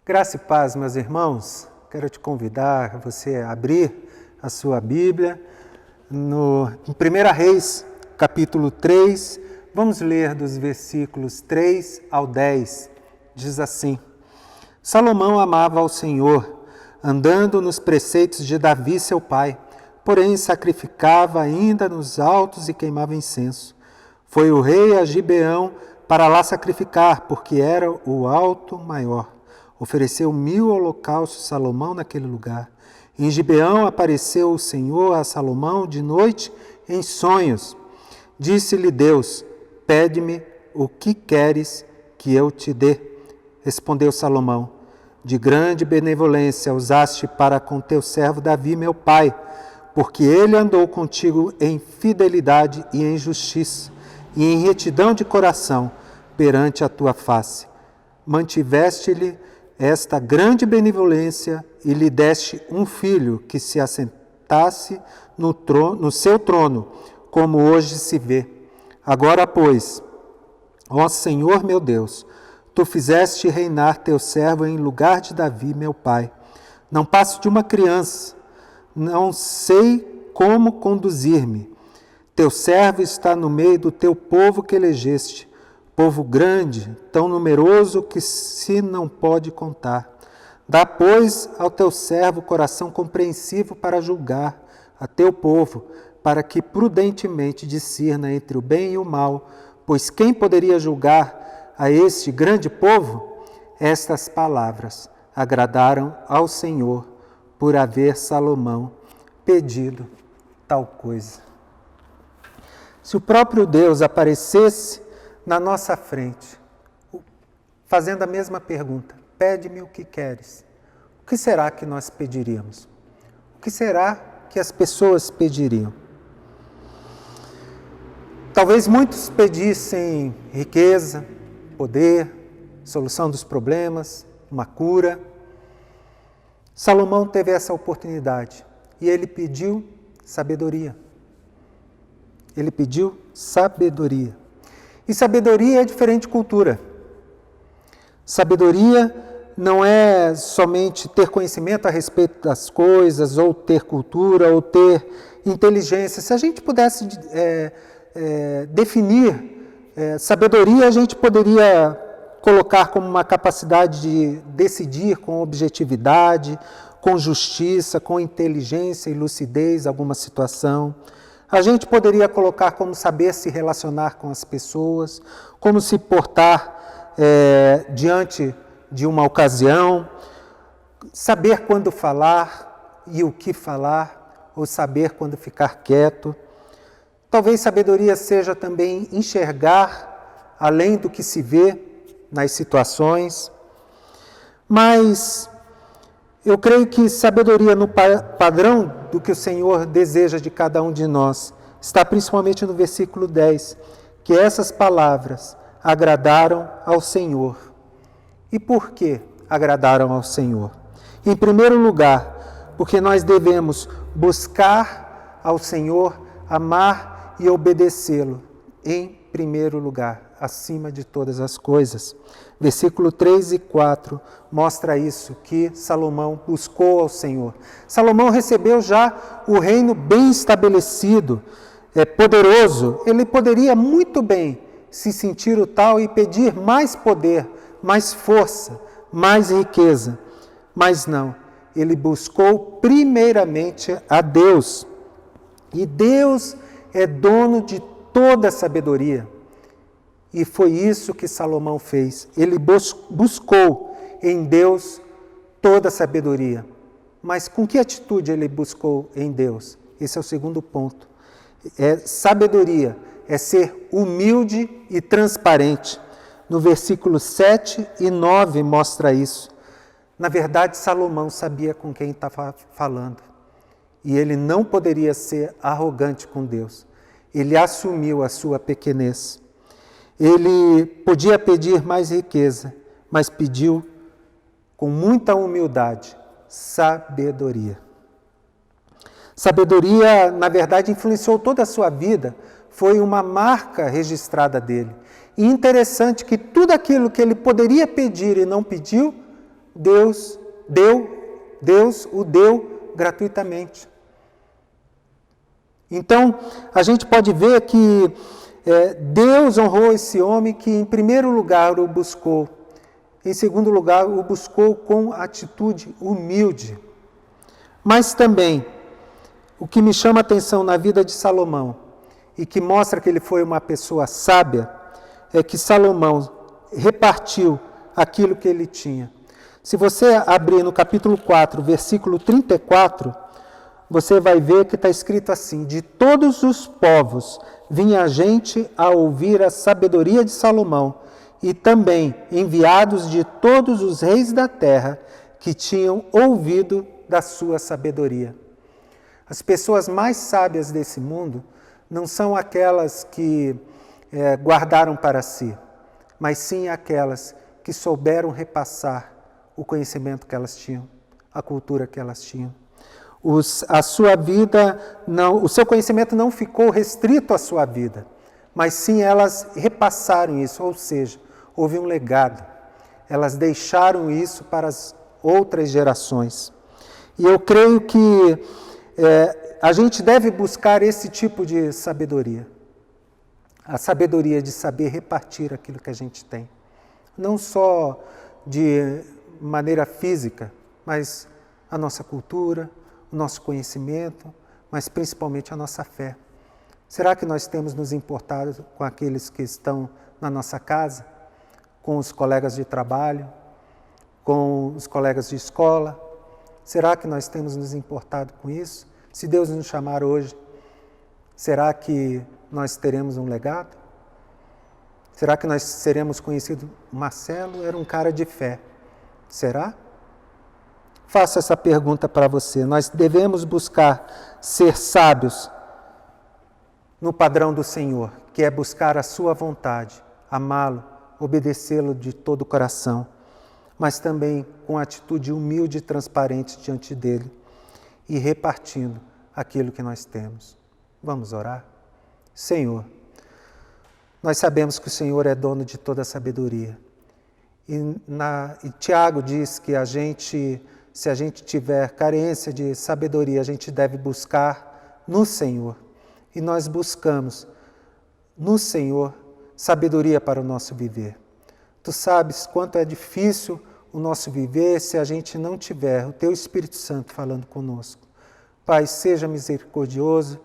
Graça e paz, meus irmãos. Quero te convidar a você a abrir a sua Bíblia em 1 Reis, capítulo 3. Vamos ler dos versículos 3 ao 10. Diz assim: Salomão amava ao Senhor, andando nos preceitos de Davi, seu pai, porém sacrificava ainda nos altos e queimava incenso. Foi o rei a Gibeão para lá sacrificar, porque era o alto maior. Ofereceu 1000 holocaustos Salomão naquele lugar. Em Gibeão apareceu o Senhor a Salomão de noite em sonhos. Disse-lhe Deus: pede-me o que queres que eu te dê. Respondeu Salomão: de grande benevolência usaste para com teu servo Davi, meu pai, porque ele andou contigo em fidelidade e em justiça, e em retidão de coração perante a tua face. Mantiveste-lhe esta grande benevolência e lhe deste um filho que se assentasse no seu trono, como hoje se vê. Agora, pois, ó Senhor meu Deus, tu fizeste reinar teu servo em lugar de Davi, meu pai. Não passo de uma criança, não sei como conduzir-me. Teu servo está no meio do teu povo que elegeste, povo grande, tão numeroso que se não pode contar. Dá, pois, ao teu servo coração compreensivo para julgar a teu povo, para que prudentemente discirna entre o bem e o mal, pois quem poderia julgar a este grande povo? Estas palavras agradaram ao Senhor, por haver Salomão pedido tal coisa. Se o próprio Deus aparecesse na nossa frente, fazendo a mesma pergunta: pede-me o que queres, o que será que nós pediríamos? O que será que as pessoas pediriam? Talvez muitos pedissem riqueza, poder, solução dos problemas, uma cura. Salomão teve essa oportunidade e ele pediu sabedoria. Ele pediu sabedoria. E sabedoria é diferente de cultura. Sabedoria não é somente ter conhecimento a respeito das coisas, ou ter cultura, ou ter inteligência. Se a gente pudesse definir sabedoria, a gente poderia colocar como uma capacidade de decidir com objetividade, com justiça, com inteligência e lucidez alguma situação. A gente poderia colocar como saber se relacionar com as pessoas, como se portar diante de uma ocasião, saber quando falar e o que falar, ou saber quando ficar quieto. Talvez sabedoria seja também enxergar além do que se vê nas situações. Mas eu creio que sabedoria no padrão do que o Senhor deseja de cada um de nós está principalmente no versículo 10, que essas palavras agradaram ao Senhor. E por que agradaram ao Senhor? Em primeiro lugar, porque nós devemos buscar ao Senhor, amar e obedecê-lo em primeiro lugar, acima de todas as coisas. Versículo 3 e 4 mostra isso, que Salomão buscou ao Senhor. Salomão recebeu já o reino bem estabelecido, poderoso. Ele poderia muito bem se sentir o tal e pedir mais poder, mais força, mais riqueza. Mas não, ele buscou primeiramente a Deus. E Deus é dono de toda a sabedoria. E foi isso que Salomão fez. Ele buscou em Deus toda a sabedoria. Mas com que atitude ele buscou em Deus? Esse é o segundo ponto. Sabedoria é ser humilde e transparente. No versículo 7 e 9 mostra isso. Na verdade, Salomão sabia com quem estava falando. E ele não poderia ser arrogante com Deus. Ele assumiu a sua pequenez. Ele podia pedir mais riqueza, mas pediu com muita humildade sabedoria. Sabedoria, na verdade, influenciou toda a sua vida. Foi uma marca registrada dele. E interessante que tudo aquilo que ele poderia pedir e não pediu, Deus o deu gratuitamente. Então, a gente pode ver que Deus honrou esse homem que, em primeiro lugar, o buscou. Em segundo lugar, o buscou com atitude humilde. Mas também, o que me chama a atenção na vida de Salomão, e que mostra que ele foi uma pessoa sábia, é que Salomão repartiu aquilo que ele tinha. Se você abrir no capítulo 4, versículo 34, você vai ver que está escrito assim: de todos os povos vinha gente a ouvir a sabedoria de Salomão, e também enviados de todos os reis da terra que tinham ouvido da sua sabedoria. As pessoas mais sábias desse mundo não são aquelas que guardaram para si, mas sim aquelas que souberam repassar o conhecimento que elas tinham, a cultura que elas tinham. A sua vida, o seu conhecimento não ficou restrito à sua vida, mas sim elas repassaram isso, ou seja, houve um legado. Elas deixaram isso para as outras gerações. E eu creio que a gente deve buscar esse tipo de sabedoria. A sabedoria de saber repartir aquilo que a gente tem. Não só de maneira física, mas a nossa cultura, o nosso conhecimento, mas principalmente a nossa fé. Será que nós temos nos importado com aqueles que estão na nossa casa, com os colegas de trabalho, com os colegas de escola? Será que nós temos nos importado com isso? Se Deus nos chamar hoje, será que nós teremos um legado? Será que nós seremos conhecidos? Marcelo era um cara de fé. Será? Faço essa pergunta para você. Nós devemos buscar ser sábios no padrão do Senhor, que é buscar a sua vontade, amá-lo, obedecê-lo de todo o coração, mas também com atitude humilde e transparente diante dele e repartindo aquilo que nós temos. Vamos orar? Senhor, nós sabemos que o Senhor é dono de toda a sabedoria. E Tiago diz que se a gente tiver carência de sabedoria, a gente deve buscar no Senhor. E nós buscamos no Senhor sabedoria para o nosso viver. Tu sabes quanto é difícil o nosso viver se a gente não tiver o Teu Espírito Santo falando conosco. Pai, seja misericordioso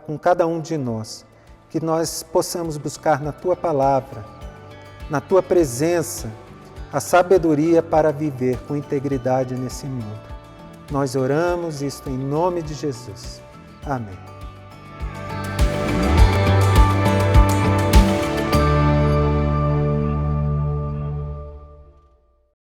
com cada um de nós, que nós possamos buscar na Tua palavra, na Tua presença, a sabedoria para viver com integridade nesse mundo. Nós oramos isto em nome de Jesus. Amém.